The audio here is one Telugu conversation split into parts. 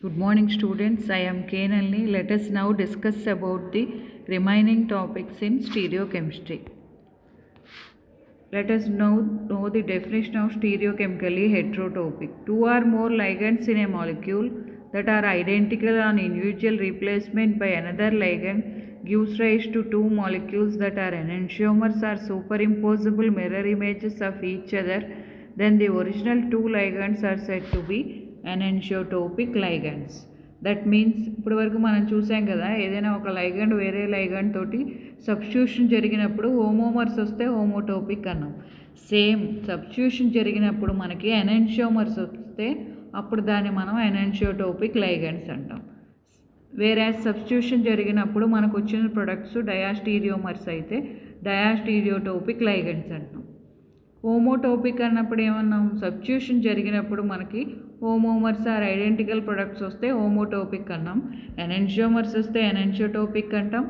Good morning students, I am K. Nalini. Let us now discuss about the remaining topics in stereochemistry. Let us now know the definition of stereochemically heterotopic. Two or more ligands in a molecule that are identical on individual replacement by another ligand gives rise to two molecules that are enantiomers or superimposable mirror images of each other. Then the original two ligands are said to be enantiotopic ligands. That means ఇప్పటి వరకు మనం చూసాం కదా, ఏదైనా ఒక లైగండ్ వేరే లైగండ్ తోటి సబ్స్టిట్యూషన్ జరిగినప్పుడు హోమోమర్స్ వస్తే హోమోటోపిక్ అన్నాం. సేమ్ సబ్స్టిట్యూషన్ జరిగినప్పుడు మనకి ఎనాన్షియోమర్స్ వస్తే అప్పుడు దాన్ని మనం ఎనాన్షియోటోపిక్ లైగండ్స్ అంటాం. వేరే సబ్స్టిట్యూషన్ జరిగినప్పుడు మనకు వచ్చిన ప్రొడక్ట్స్ డయాస్టీరియోమర్స్ అయితే డయాస్టీరియోటోపిక్ లైగండ్స్ అంటాం. హోమోటోపిక్ అన్నప్పుడు ఏమన్నాం, సబ్స్టిట్యూషన్ జరిగినప్పుడు మనకి హోమోమర్స్ ఆర్ ఐడెంటికల్ ప్రొడక్ట్స్ వస్తే హోమోటోపిక్ అన్నాం. ఎనాన్షియోమర్స్ వస్తే ఎనాన్షియోటోపిక్ అంటాం.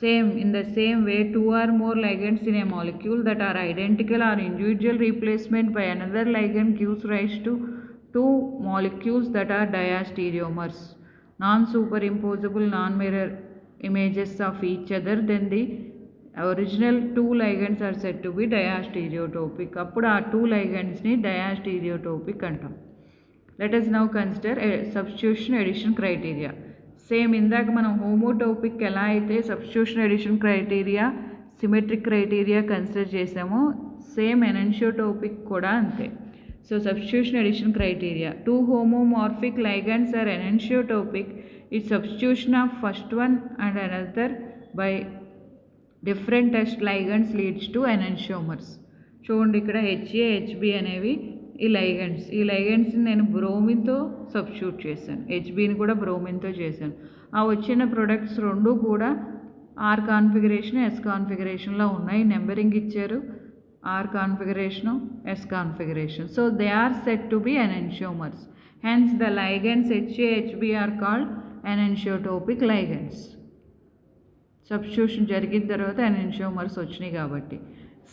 Same in the same way two or more ligands in a molecule that are identical or individual replacement by another ligand gives rise to two molecules that are diastereomers, non-superimposable non-mirror images of each other. Then the original two ligands are said to be diastereotopic. అప్పుడు ఆ టూ ligandsని diastereotopic అంటాం. Let us now consider substitution addition criteria. Same ఇందాక మనం హోమోటోపిక్ ఎలా అయితే substitution addition criteria symmetric criteria consider చేసామో సేమ్ ఎనాన్షియోటోపిక్ కూడా అంతే. So substitution addition criteria, two homomorphic ligands are enantiotopic if substitution of first one and another by different test ligands leads to enantiomers. చూడండి ఇక్కడ HA HB అనేవి ఈ లైగండ్స్ని నేను బ్రోమిన్తో సబ్స్టిట్యూట్ చేశాను, హెచ్బిని కూడా బ్రోమిన్తో చేశాను. ఆ వచ్చిన ప్రొడక్ట్స్ రెండు కూడా ఆర్ కాన్ఫిగరేషన్ ఎస్ కాన్ఫిగరేషన్లో ఉన్నాయి. నెంబరింగ్ ఇచ్చారు, R configuration S configuration. So they are set to be enantiomers. Hence the ligands HA HB are called enantiotopic ligands. Substitution జరిగిన తర్వాత ఎనాన్షియోమర్స్ వచ్చినాయి కాబట్టి.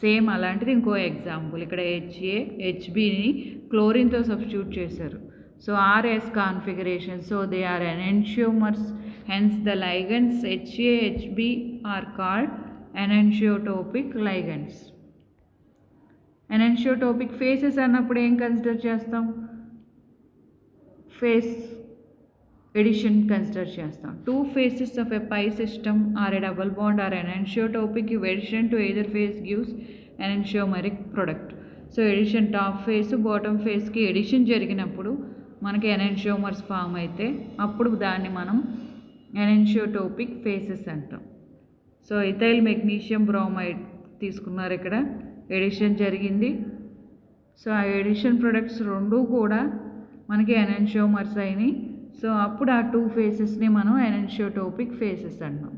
సేమ్ అలాంటిది ఇంకో ఎగ్జాంపుల్, ఇక్కడ HA HBని క్లోరిన్తో సబ్స్టిట్యూట్ చేశారు. So R S configuration, so they are enantiomers. Hence the ligands HA HB are called enantiotopic ligands. Enantiotopic faces అన్నప్పుడు ఏం కన్సిడర్ చేస్తాం, ఫేస్ ఎడిషన్ కన్సిడర్ చేస్తాం. Two faces of a pi system or a double bond are enantiotopic if addition to either face gives enantiomeric product. So addition top face bottom ఫేస్కి ఎడిషన్ జరిగినప్పుడు మనకి ఎనాన్షియోమర్స్ ఫామ్ అయితే అప్పుడు దాన్ని మనం ఎనాన్షియోటోపిక్ ఫేసెస్ అంటాం. సో ఇథైల్ మెగ్నీషియం బ్రోమైడ్ తీసుకున్నారు, ఇక్కడ ఎడిషన్ జరిగింది. సో ఆ ఎడిషన్ ప్రొడక్ట్స్ రెండు కూడా మనకి ఎనాన్షియోమర్స్ అయినాయి. సో అప్పుడు ఆ టూ ఫేసెస్ని మనం ఎనాన్షియోటోపిక్ ఫేసెస్ అంటాం.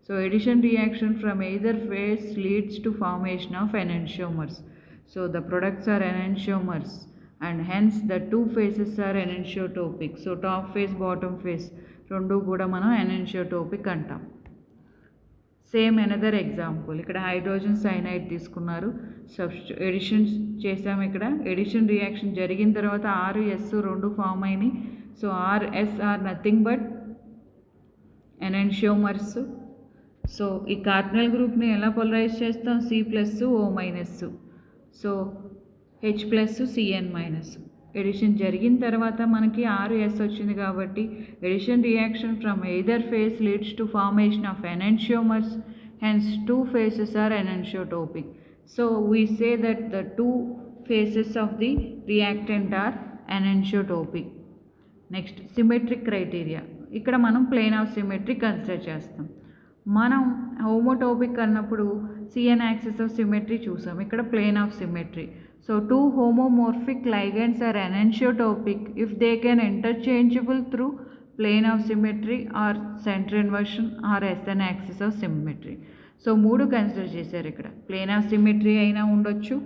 So addition reaction from either face leads to formation of enantiomers. So the products are enantiomers and hence the two faces are enantiotopic. So top face bottom face రెండు కూడా మనం ఎనాన్షియోటోపిక్ అంటాం. సేమ్ అనదర్ ఎగ్జాంపుల్, ఇక్కడ హైడ్రోజన్ సైనైడ్ తీసుకున్నారు, ఎడిషన్ చేసాము. ఇక్కడ ఎడిషన్ రియాక్షన్ జరిగిన తర్వాత RS రెండు ఫామ్ అయినాయి. So RS are nothing but enantiomers. So ఈ కార్డినల్ గ్రూప్ని ఎలా పోలరైజ్ చేస్తాం, C+O-. So H+CN-. ఎడిషన్ జరిగిన తర్వాత మనకి RS వచ్చింది కాబట్టి addition reaction from either face leads to formation of enantiomers. Hence two faces are enantiotopic. So we say that the two faces of the reactant are enantiotopic. Next symmetric criteria, ఇక్కడ మనం ప్లేన్ ఆఫ్ సిమెట్రీ కన్సిడర్ చేస్తాం. మనం హోమోటోపిక్ అన్నప్పుడు CN యాక్సిస్ ఆఫ్ సిమెట్రీ చూసాం, ఇక్కడ plane of symmetry. So two homomorphic ligands are enantiotopic if they can interchangeable through plane of symmetry or center inversion or SN axis of symmetry. So మూడు కన్సిడర్ చేశారు, ఇక్కడ ప్లేన్ ఆఫ్ సిమెట్రీ అయినా ఉండొచ్చు,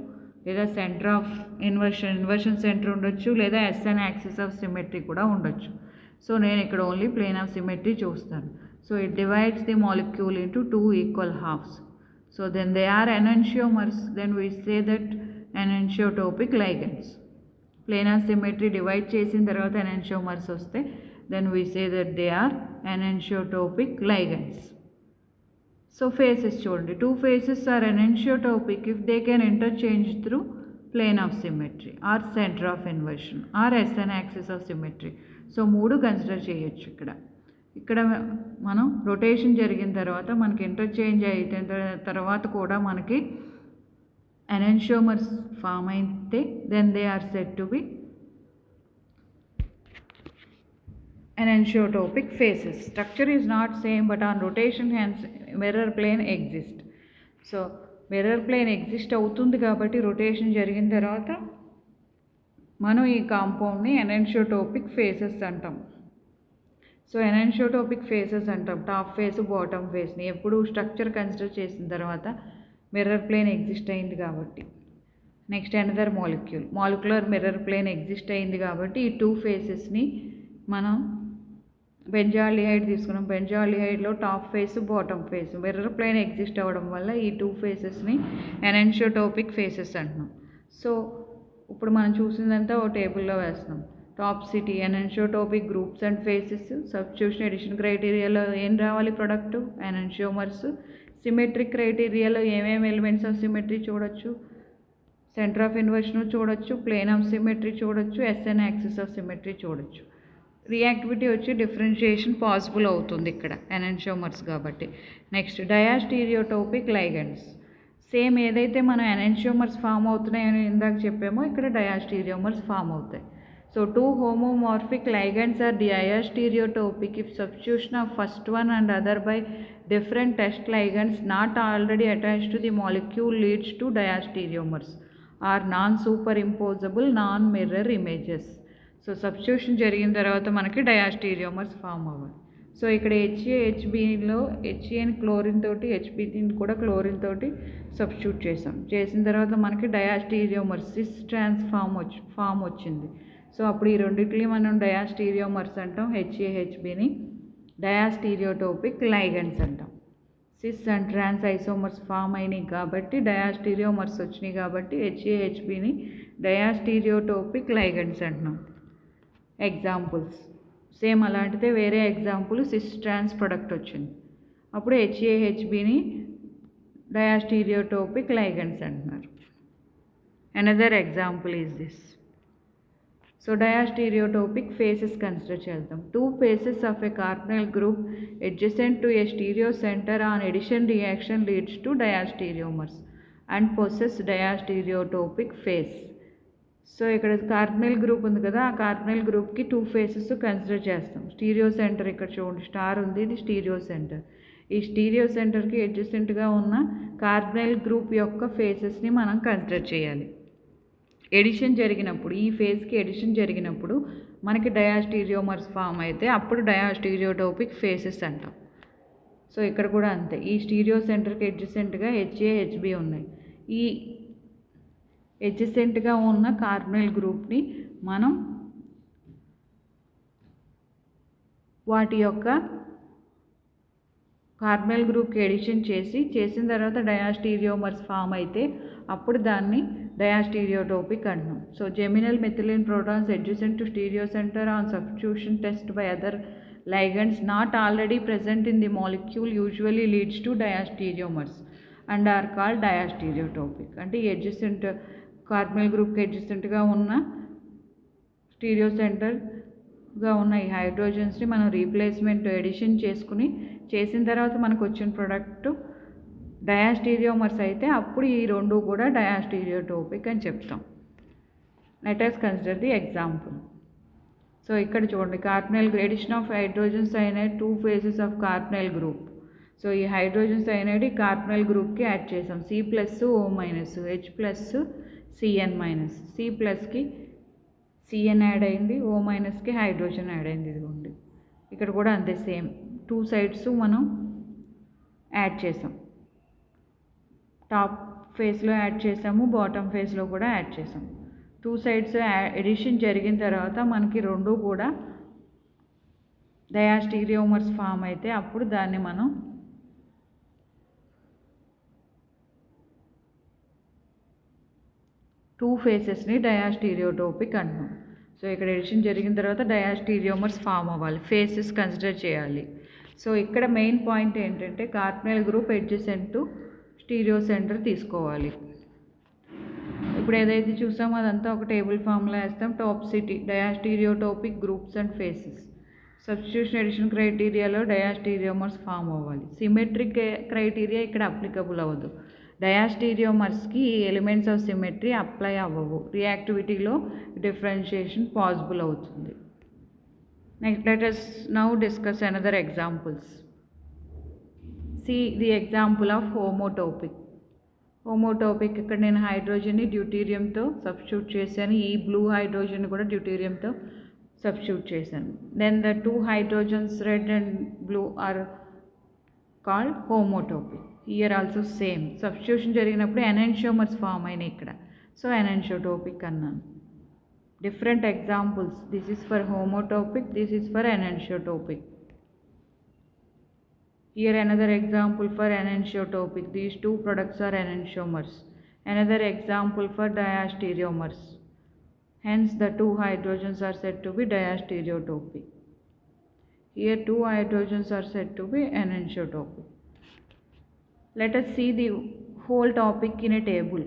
లేదా సెంటర్ ఆఫ్ ఇన్వర్షన్ సెంటర్ ఉండొచ్చు, లేదా SN యాక్సిస్ ఆఫ్ సిమెట్రీ కూడా ఉండొచ్చు. సో నేను ఇక్కడ ఓన్లీ ప్లేన్ ఆఫ్ సిమెట్రీ చూస్తాను. So it divides the molecule into two equal halves. So then they are enantiomers. Then we say that enantiotopic ligands. Planar symmetry divide చేసిన తర్వాత ఎనెన్షియోమర్స్ వస్తే then we say that they are enantiotopic ligands. So faces చూడండి, two faces are enantiotopic if they can interchange through plane of symmetry or center of inversion or SN axis of symmetry. So మూడు కన్సిడర్ చేయొచ్చు. ఇక్కడ మనం రొటేషన్ జరిగిన తర్వాత మనకి ఇంటర్చేంజ్ అయిన తర్వాత కూడా మనకి ఎనెన్షియోమర్స్ ఫామ్ అయితే then they are said to be enantiotopic faces. Structure is not same but on rotation hence mirror plane exist. So mirror plane exist అవుతుంది కాబట్టి రొటేషన్ జరిగిన తర్వాత మనం ఈ కాంపౌండ్ని enantiotopic faces అంటాం. సో enantiotopic faces అంటాం టాప్ ఫేస్ బాటమ్ ఫేస్ని ఎప్పుడు స్ట్రక్చర్ కన్సిడర్ చేసిన తర్వాత మిర్రర్ ప్లేన్ ఎగ్జిస్ట్ అయింది కాబట్టి. Next another molecular mirror plane exist అయింది కాబట్టి ఈ టూ ఫేసెస్ని మనం బెంజాల్డిహైడ్ తీసుకున్నాం. బెంజాల్డిహైడ్లో top face bottom face mirror plane exist అవ్వడం వల్ల ఈ టూ ఫేసెస్ని ఎనెన్షియోటోపిక్ ఫేసెస్ అంటున్నాం. సో ఇప్పుడు మనం చూసిందంతా ఓ టేబుల్లో వేస్తున్నాం. Topicity enantiotopic groups and faces, substitution addition క్రైటీరియాలో ఏం రావాలి ప్రొడక్ట్ ఎనెన్షియోమర్స్, సిమెట్రిక్ క్రైటీరియాలో ఏమేమి ఎలిమెంట్స్ ఆఫ్ సిమెట్రీ చూడొచ్చు, సెంటర్ ఆఫ్ ఇన్వర్షన్ చూడొచ్చు, ప్లేన్ ఆఫ్ సిమెట్రీ చూడొచ్చు, ఎస్ఎన్ యాక్సిస్ ఆఫ్ సిమెట్రీ చూడొచ్చు. రియాక్టివిటీ వచ్చి డిఫరెన్షియేషన్ పాసిబుల్ అవుతుంది ఇక్కడ ఎనెన్షియోమర్స్ కాబట్టి. Next diastereotopic లైగండ్స్. సేమ్ ఏదైతే మనం ఎనెన్షియోమర్స్ ఫామ్ అవుతున్నాయని ఇందాక చెప్పామో ఇక్కడ డయాస్టీరియోమర్స్ ఫామ్ అవుతాయి. So two homomorphic ligands are diastereotopic if substitution of first one and other by different test ligands not already attached to the molecule leads to diastereomers are non superimposable non mirror images. So substitution జరిగిన తర్వాత మనకి డయాస్టీరియోమర్స్ ఫామ్ అవ్వాలి. సో ఇక్కడ హెచ్బిలో హెచ్ఏని క్లోరిన్ తోటి హెచ్బిని కూడా క్లోరిన్ తోటి సబ్స్టిట్యూట్ చేసిన తర్వాత మనకి డయాస్టీరియోమర్స్ సిస్ ట్రాన్స్ ఫామ్ వచ్చింది. సో అప్పుడు ఈ రెండింటిని మనం డయాస్టీరియోమర్స్ అంటాం. హెచ్బిని డయాస్టీరియోటోపిక్ లైగండ్స్ అంటాం. Cis and trans isomers form అయినాయి కాబట్టి డయాస్టీరియోమర్స్ వచ్చినాయి కాబట్టి హెచ్బిని డయాస్టీరియోటోపిక్ లైగండ్స్ అంటున్నాం. ఎగ్జాంపుల్స్ సేమ్ అలాంటిదే వేరే ఎగ్జాంపుల్ సిస్ ట్రాన్స్ ప్రొడక్ట్ వచ్చింది, అప్పుడు హెచ్బిని డయాస్టీరియోటోపిక్ లైగండ్స్ అంటున్నారు. Another example is this. So diastereotopic faces consider చేద్దాం. Two faces of a carbonyl group adjacent to a stereo center on addition reaction leads to diastereomers and possess diastereotopic phase. So ఇక్కడ కార్బనైల్ గ్రూప్ ఉంది కదా, ఆ కార్బనైల్ గ్రూప్కి టూ ఫేసెస్ కన్సిడర్ చేస్తాం. స్టీరియో సెంటర్ ఇక్కడ చూడండి, స్టార్ ఉంది, ఇది స్టీరియో సెంటర్. ఈ స్టీరియో సెంటర్కి అడ్జసెంట్గా ఉన్న కార్బనైల్ గ్రూప్ యొక్క ఫేసెస్ని మనం కన్సిడర్ చేయాలి. ఎడిషన్ జరిగినప్పుడు ఈ ఫేజ్కి ఎడిషన్ జరిగినప్పుడు మనకి డయాస్టీరియోమర్స్ ఫామ్ అయితే అప్పుడు డయాస్టీరియోటోపిక్ ఫేసెస్ అంటాం. సో ఇక్కడ కూడా అంతే, ఈ స్టీరియో సెంటర్కి అడ్జసెంట్గా హెచ్బి ఉన్నాయి. ఈ అడ్జసెంట్గా ఉన్న కార్బనైల్ గ్రూప్ని మనం వాటి యొక్క కార్బనైల్ గ్రూప్కి ఎడిషన్ చేసిన తర్వాత డయాస్టీరియోమర్స్ ఫామ్ అయితే అప్పుడు దాన్ని డయాస్టీరియోటోపిక్ అంటున్నాం. So geminal methylene protons adjacent to stereo centre on substitution test by other ligands not already present in the molecule usually leads to diastereomers and are called diastereotopic. అంటే ఈ adjacent కార్బనైల్ గ్రూప్కి adjacentగా ఉన్న స్టీరియో సెంటర్గా ఉన్న ఈ హైడ్రోజన్స్ని మనం రీప్లేస్మెంట్ ఎడిషన్ చేసిన తర్వాత మనకు వచ్చిన ప్రోడక్ట్ డయాస్టీరియోమర్స్ అయితే అప్పుడు ఈ రెండు కూడా డయాస్టీరియోటోపిక్ అని చెప్తాం. Let us consider the example. So ఇక్కడ చూడండి, carbonyl addition of hydrogen cyanide two faces of carbonyl group. So ఈ హైడ్రోజన్ సైనైడ్ కార్బనైల్ గ్రూప్కి యాడ్ చేసాం. C+O-, H+CN-. C+కి CN యాడ్ అయింది, O-కి హైడ్రోజన్ యాడ్ అయింది. ఇదిగోండి ఇక్కడ కూడా అంతే, సేమ్ టూ సైడ్స్ మనం యాడ్ చేసాం. టాప్ ఫేస్లో యాడ్ చేసాము, బాటమ్ ఫేస్లో కూడా యాడ్ చేసాం. టూ సైడ్స్ ఎడిషన్ జరిగిన తర్వాత మనకి రెండు కూడా డయాస్టీరియోమర్స్ ఫామ్ అయితే అప్పుడు దాన్ని మనం టూ ఫేసెస్ని డయాస్టీరియోటోపిక్ అంటున్నాం. సో ఇక్కడ ఎడిషన్ జరిగిన తర్వాత డయాస్టీరియోమర్స్ ఫామ్ అవ్వాలి, ఫేసెస్ కన్సిడర్ చేయాలి. సో ఇక్కడ మెయిన్ పాయింట్ ఏంటంటే carbonyl group adjacent to stereo centre తీసుకోవాలి. ఇప్పుడు ఏదైతే చూసామో అదంతా ఒక టేబుల్ ఫామ్లో వేస్తాం. Topicity diastereotopic groups and faces. Substitution addition క్రైటీరియాలో డయాస్టీరియోమర్స్ ఫామ్ అవ్వాలి. సిమెట్రిక్ క్రైటీరియా ఇక్కడ అప్లికబుల్ అవ్వదు. డయాస్టీరియోమర్స్కి ఎలిమెంట్స్ ఆఫ్ సిమెట్రీ అప్లై అవ్వవు. రియాక్టివిటీలో డిఫరెన్షియేషన్ పాసిబుల్ అవుతుంది. Next let us now discuss another examples. See the example of homotopic. హోమోటోపిక్ ఇక్కడ నేను హైడ్రోజన్ని డ్యూటీరియంతో సబ్స్టిట్యూట్ చేశాను. ఈ బ్లూ హైడ్రోజన్ కూడా డ్యూటీరియంతో సబ్స్టిట్యూట్ చేశాను. Then the two hydrogens red and blue are called homotopic. Here also same substitution జరిగినప్పుడు ఎనెన్షియోమర్స్ ఫామ్ అయినాయి ఇక్కడ. సో ఎనెన్షియోటోపిక్ అన్నాను. Different examples. This is for homotopic, this is for enantiotopic. Here another example for enantiotopic. These two products are enantiomers. Another example for diastereomers. Hence the two hydrogens are said to be diastereotopic. Here two hydrogens are said to be enantiotopic. Let us see the whole topic in a table.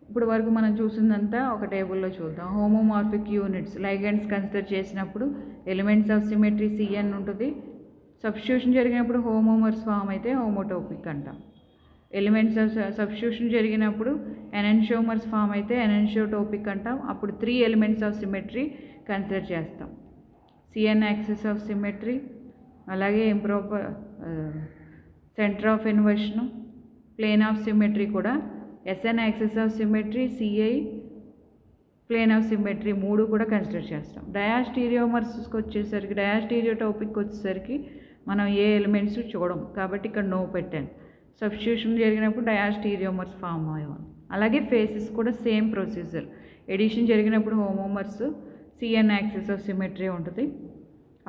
ఇప్పుడు వరకు మనం చూసిందంతా ఒక టేబుల్లో చూద్దాం. హోమోమార్ఫిక్ యూనిట్స్ లైగెండ్స్ కన్సిడర్ చేసినప్పుడు ఎలిమెంట్స్ ఆఫ్ సిమెట్రీ Cn ఉంటుంది. సబ్స్టిట్యూషన్ జరిగినప్పుడు హోమోమర్స్ ఫామ్ అయితే హోమోటోపిక్ అంటాం. ఎలిమెంట్స్ ఆఫ్ సబ్స్టిట్యూషన్ జరిగినప్పుడు ఎనెన్షియోమర్స్ ఫామ్ అయితే ఎనెన్షియోటోపిక్ అంటాం. అప్పుడు 3 ఎలిమెంట్స్ ఆఫ్ సిమెట్రీ కన్సిడర్ చేస్తాం. Cn యాక్సిస్ ఆఫ్ సిమెట్రీ, అలాగే improper centre of inversion, plane of symmetry కూడా, Sn axis of symmetry, Ci plane of symmetry 3 కూడా కన్సిడర్ చేస్తాం. డయాస్టీరియోమర్స్కి వచ్చేసరికి డయాస్టీరియోటోపిక్ వచ్చేసరికి మనం ఏ ఎలిమెంట్స్ చూడం కాబట్టి ఇక్కడ నో పెట్టాను. సబ్స్టిట్యూషన్ జరిగినప్పుడు డయాస్టీరియోమర్స్ ఫామ్ అయ్యాను. అలాగే ఫేసెస్ కూడా సేమ్ ప్రొసీజర్. ఎడిషన్ జరిగినప్పుడు homomers Cn axis of symmetry ఉంటుంది,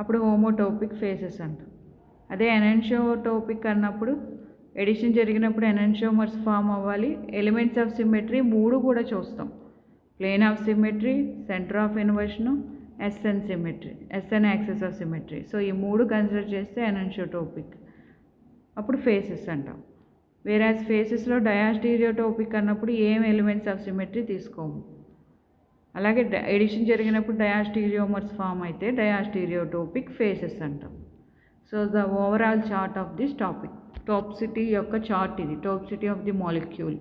అప్పుడు హోమోటోపిక్ ఫేసెస్ అంటాం. అదే ఎనెన్షియోటోపిక్ అన్నప్పుడు ఎడిషన్ జరిగినప్పుడు ఎనెన్షియోమర్స్ ఫామ్ అవ్వాలి. ఎలిమెంట్స్ ఆఫ్ సిమెట్రీ 3 కూడా చూస్తాం. Plane of symmetry, centre of inversion, Sn symmetry, Sn axis of symmetry. So ఈ 3 కన్సిడర్ చేస్తే ఎనెన్షియోటోపిక్, అప్పుడు ఫేసెస్ అంటాం. వేరాజ్ ఫేసెస్లో డయాస్టీరియోటోపిక్ అన్నప్పుడు ఏం ఎలిమెంట్స్ ఆఫ్ సిమెట్రీ తీసుకోము. అలాగే ఎడిషన్ జరిగినప్పుడు డయాస్టీరియోమర్స్ ఫామ్ అయితే డయాస్టీరియోటోపిక్ ఫేసెస్ అంటాం. So the overall chart of this topic. Topicity యొక్క చార్ట్ ఇది. Topicity of the molecule.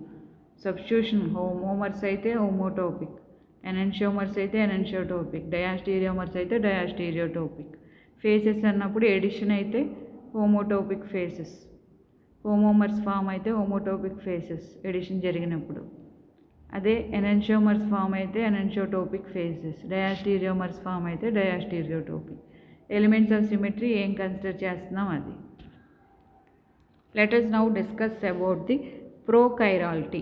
Substitution homomers అయితే హోమోటోపిక్, ఎనెన్షియోమర్స్ అయితే ఎనెన్షియోటోపిక్, డయాస్టీరియోమర్స్ అయితే డయాస్టీరియోటోపిక్. ఫేసెస్ అన్నప్పుడు ఎడిషన్ అయితే హోమోటోపిక్ ఫేసెస్, హోమోమర్స్ ఫామ్ అయితే హోమోటోపిక్ ఫేసెస్ ఎడిషన్ జరిగినప్పుడు. అదే ఎనెన్షియోమర్స్ ఫామ్ అయితే ఎనెన్షియోటోపిక్ ఫేసెస్, డయాస్టీరియోమర్స్ ఫామ్ అయితే డయాస్టీరియోటోపిక్. ఎలిమెంట్స్ ఆఫ్ సిమెట్రీ ఏం కన్సిడర్ చేస్తున్నాం అది. Let us now discuss about the prochirality.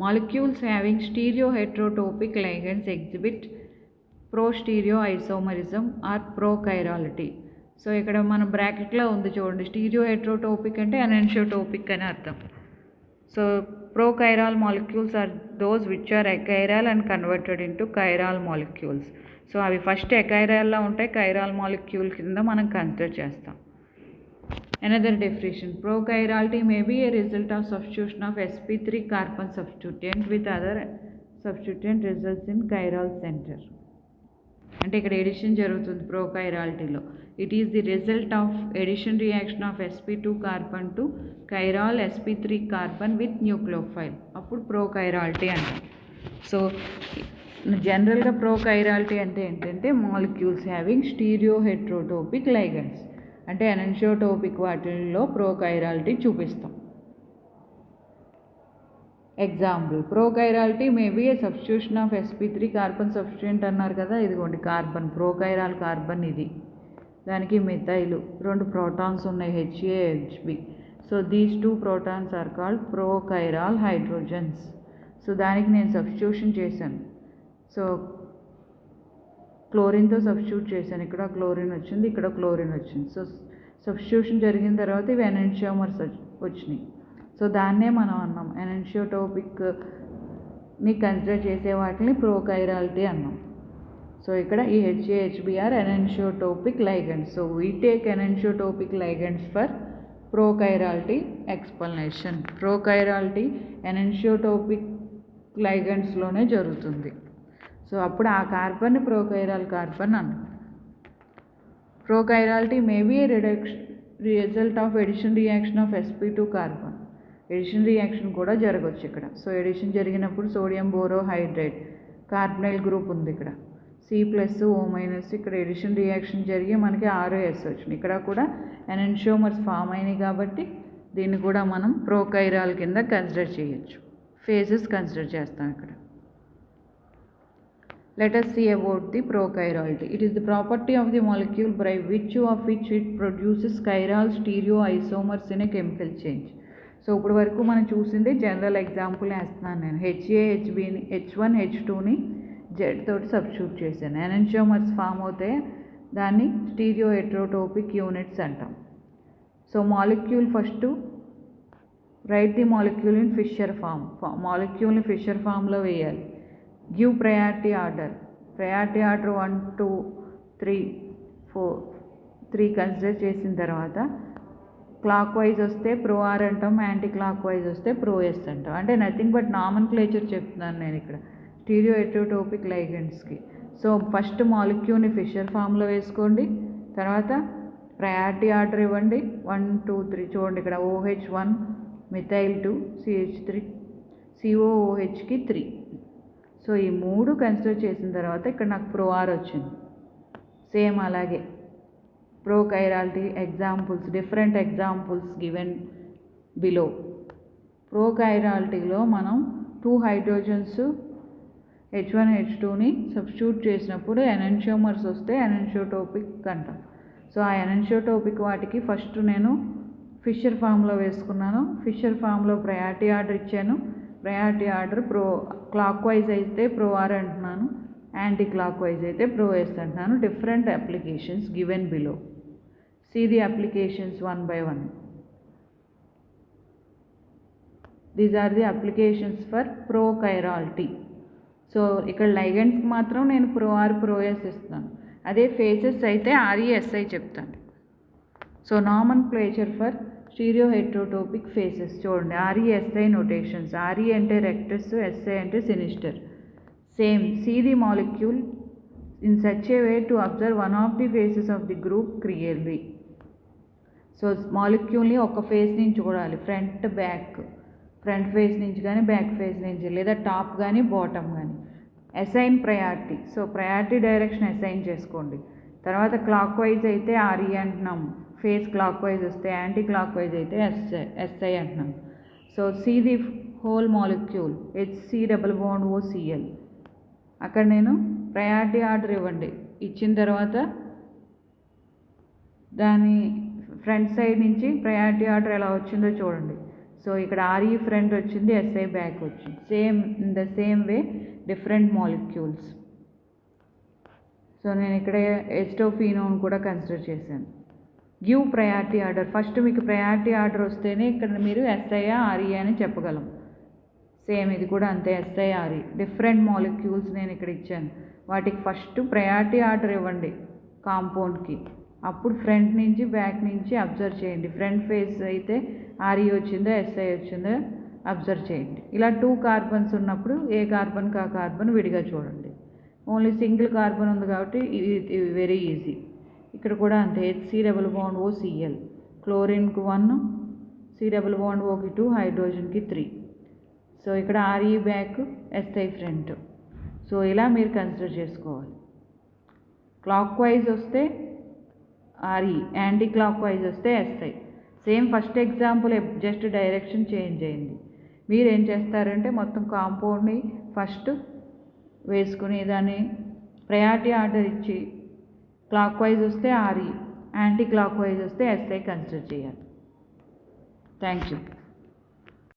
Molecules having stereoheterotopic ligands exhibit pro-stereoisomerism or prochirality. So ఇక్కడ మన బ్రాకెట్లో ఉంది చూడండి, స్టీరియోహెట్రోటోపిక్ అంటే ఎనెన్షియోటోపిక్ అని అర్థం. So prochiral molecules are those which are achiral and converted into chiral molecules. So అవి ఫస్ట్ ఎకైరాల్లో ఉంటాయి, కైరాల్ మాలిక్యూల్ కింద మనం కన్సిడర్ చేస్తాం. Another definition, prochirality may be a result of substitution of sp3 carbon substituent with other substituent results in chiral center. అంటే ఇక్కడ ఎడిషన్ జరుగుతుంది ప్రోకైరాలిటీలో. It is the result of addition reaction of sp2 carbon to chiral sp3 carbon with nucleophile, అప్పుడు ప్రోకైరాలిటీ అంటాం. సో జనరల్గా ప్రోకైరాలిటీ అంటే ఏంటంటే మాలిక్యూల్స్ హ్యావింగ్ స్టీరియోహెట్రోటోపిక్ లైగండ్స్, అంటే ఎనెన్షియోటోపిక్ వాటిల్లో ప్రోకైరాలిటీ చూపిస్తాం. Example, prochirality maybe a substitution of sp3 carbon substituent అన్నారు కదా, ఇదిగోండి కార్బన్, ప్రోకైరాల్ కార్బన్ ఇది, దానికి మిథైలు 2 ప్రోటాన్స్ ఉన్నాయి HA HB. So these 2 protons are called prochiral hydrogens. So దానికి నేను సబ్స్టిట్యూషన్ చేశాను. సో క్లోరిన్తో సబ్స్టిట్యూట్ చేశాను, ఇక్కడ క్లోరిన్ వచ్చింది, ఇక్కడ క్లోరిన్ వచ్చింది. సో సబ్స్టిట్యూషన్ జరిగిన తర్వాత ఇవి ఎనెన్షియోమర్స్ వచ్చినాయి. సో దాన్నే మనం అన్నాం ఎనెన్షియోటోపిక్ కన్సిడర్ చేసే వాటిని ప్రోకైరాలిటీ అన్నాం. సో ఇక్కడ ఈ HA, HB are enantiotropic ligands. So we take enantiotropic ligands for prochirality explanation. Prochirality enantiotropic ligandsలోనే జరుగుతుంది. సో అప్పుడు ఆ కార్బన్ ప్రోకైరాల్ కార్బన్ అన్నాం. Prochirality may be a result of addition reaction of sp2 carbon. Addition reaction కూడా జరగవచ్చు ఇక్కడ. సో ఎడిషన్ జరిగినప్పుడు సోడియం బోరోహైడ్రేట్ కార్బనైల్ గ్రూప్ ఉంది ఇక్కడ, C+O-, ఇక్కడ ఎడిషన్ రియాక్షన్ జరిగి మనకి ROS వచ్చింది. ఇక్కడ కూడా ఎనెన్షియోమర్స్ ఫామ్ అయినాయి కాబట్టి దీన్ని కూడా మనం ప్రోకైరాల్ కింద కన్సిడర్ చేయొచ్చు. ఫేజెస్ కన్సిడర్ చేస్తాం ఇక్కడ. Let us see about the prochirality. It is the property of the molecule by which it produces chiral stereoisomers in a chemical change. So ఇప్పుడు వరకు మనం చూసింది జనరల్ ఎగ్జాంపుల్ వేస్తున్నాను నేను. HA, HBని H1, H2ని Z తోటి సబ్స్టిట్యూట్ చేశాను. ఎనెన్షియోమర్స్ ఫామ్ అవుతే దాన్ని స్టీరియో హెట్రోటోపిక్ యూనిట్స్ అంటాం. So molecule first write the molecule in Fischer form. మాలిక్యూల్ని ఫిషర్ ఫామ్లో వేయాలి. Give priority order. Priority order 1, 2, 3, 4, 3 consider చేసిన తర్వాత క్లాక్ వైజ్ వస్తే ప్రో ఆర్ అంటాం, యాంటీ క్లాక్ వైజ్ వస్తే ప్రో ఎస్ అంటాం. అంటే నథింగ్ బట్ నామన్క్లేచర్ చెప్తున్నాను నేను ఇక్కడ స్టీరియో హెట్రోటోపిక్ లైగెండ్స్కి. సో ఫస్ట్ మాలిక్యూల్ని ఫిషర్ ఫామ్లో వేసుకోండి, తర్వాత ప్రయారిటీ ఆర్డర్ ఇవ్వండి. 1, 2, 3 చూడండి ఇక్కడ OH1 మిథైల్ 2 CH3 COOHకి 3. సో ఈ 3 కన్సిడర్ చేసిన తర్వాత ఇక్కడ నాకు ప్రో ఆర్ వచ్చింది. సేమ్ అలాగే prochirality examples, different examples given below. ప్రోకైరాలిటీలో మనం 2 హైడ్రోజన్స్ H1, H2ని సబ్స్టిట్యూట్ చేసినప్పుడు ఎనెన్షియోమర్స్ వస్తే ఎనెన్షియోటోపిక్ అంటాం. సో ఆ ఎనెన్షియోటోపిక్ వాటికి ఫస్ట్ నేను ఫిషర్ ఫామ్లో వేసుకున్నాను. ఫిషర్ ఫామ్లో ప్రయారిటీ ఆర్డర్ ఇచ్చాను. ప్రయారిటీ ఆర్డర్ క్లాక్ వైజ్ అయితే ప్రో ఆర్ అంటున్నాను, యాంటీ క్లాక్ వైజ్ అయితే ప్రో ఎస్ అంటున్నాను. Different applications given below. See the applications one by one. These are the applications for prochirality. So ఇక్కడ లైగెండ్స్కి మాత్రం నేను ప్రో ఆర్ ప్రో ఎస్ ఇస్తాను. అదే ఫేసెస్ అయితే RESI చెప్తాను. So nomenclature for stereo heterotopic faces చూడండి. RESI notations. RE అంటే రెక్టస్, SI అంటే sinister. Same. See the molecule in such a way to observe one of the faces of the group clearly. So మాలిక్యూల్ని ఒక ఫేస్ నుంచి చూడాలి, ఫ్రంట్ బ్యాక్, ఫ్రంట్ ఫేస్ నుంచి కానీ బ్యాక్ ఫేస్ నుంచి, లేదా టాప్ కానీ బాటమ్ కానీ. Assign priority. So priority direction assign చేసుకోండి. తర్వాత క్లాక్ వైజ్ అయితే RE అంటున్నాం, ఫేస్ క్లాక్ వైజ్ వస్తే, యాంటీ క్లాక్ వైజ్ అయితే SI అంటున్నాం. So see the whole molecule HC+OCl. అక్కడ నేను ప్రయారిటీ ఆర్డర్ ఇవ్వండి. ఇచ్చిన తర్వాత దాని ఫ్రంట్ సైడ్ నుంచి ప్రయారిటీ ఆర్డర్ ఎలా వచ్చిందో చూడండి. సో ఇక్కడ RE ఫ్రంట్ వచ్చింది, SI బ్యాక్ వచ్చింది. Same in the same way different molecules. So నేను ఇక్కడ ఎస్టోఫీనోన్ కూడా కన్సిడర్ చేశాను. Give priority order. ఫస్ట్ మీకు ప్రయారిటీ ఆర్డర్ వస్తేనే ఇక్కడ మీరు SI RE అని చెప్పగలం. సేమ్ ఇది కూడా అంతే, SI RE. డిఫరెంట్ మాలిక్యూల్స్ నేను ఇక్కడ ఇచ్చాను. వాటికి ఫస్ట్ ప్రయారిటీ ఆర్డర్ ఇవ్వండి కాంపౌండ్కి. అప్పుడు ఫ్రంట్ నుంచి బ్యాక్ నుంచి అబ్జర్వ్ చేయండి. ఫ్రంట్ ఫేస్ అయితే RE వచ్చిందో SI వచ్చిందో అబ్జర్వ్ చేయండి. ఇలా 2 కార్బన్స్ ఉన్నప్పుడు ఏ కార్బన్కి ఆ కార్బన్ విడిగా చూడండి. ఓన్లీ సింగిల్ కార్బన్ ఉంది కాబట్టి ఇది వెరీ ఈజీ. ఇక్కడ కూడా అంతే, HC+OCl. క్లోరిన్కి 1, C+Oకి 2, హైడ్రోజన్కి 3. సో ఇక్కడ RE back, SI front. So ఇలా మీరు కన్సిడర్ చేసుకోవాలి. క్లాక్ వైజ్ వస్తే RE, యాంటీ క్లాక్ వైజ్ వస్తే SI. Same first example, just direction change అయింది. మీరు ఏం చేస్తారంటే మొత్తం కాంపౌండ్ని ఫస్ట్ వేసుకుని దాన్ని ప్రయారిటీ ఆర్డర్ ఇచ్చి క్లాక్ వైజ్ వస్తే RE, యాంటీ క్లాక్ వైజ్ వస్తే SI కన్సిడర్ చేయాలి. Thank you.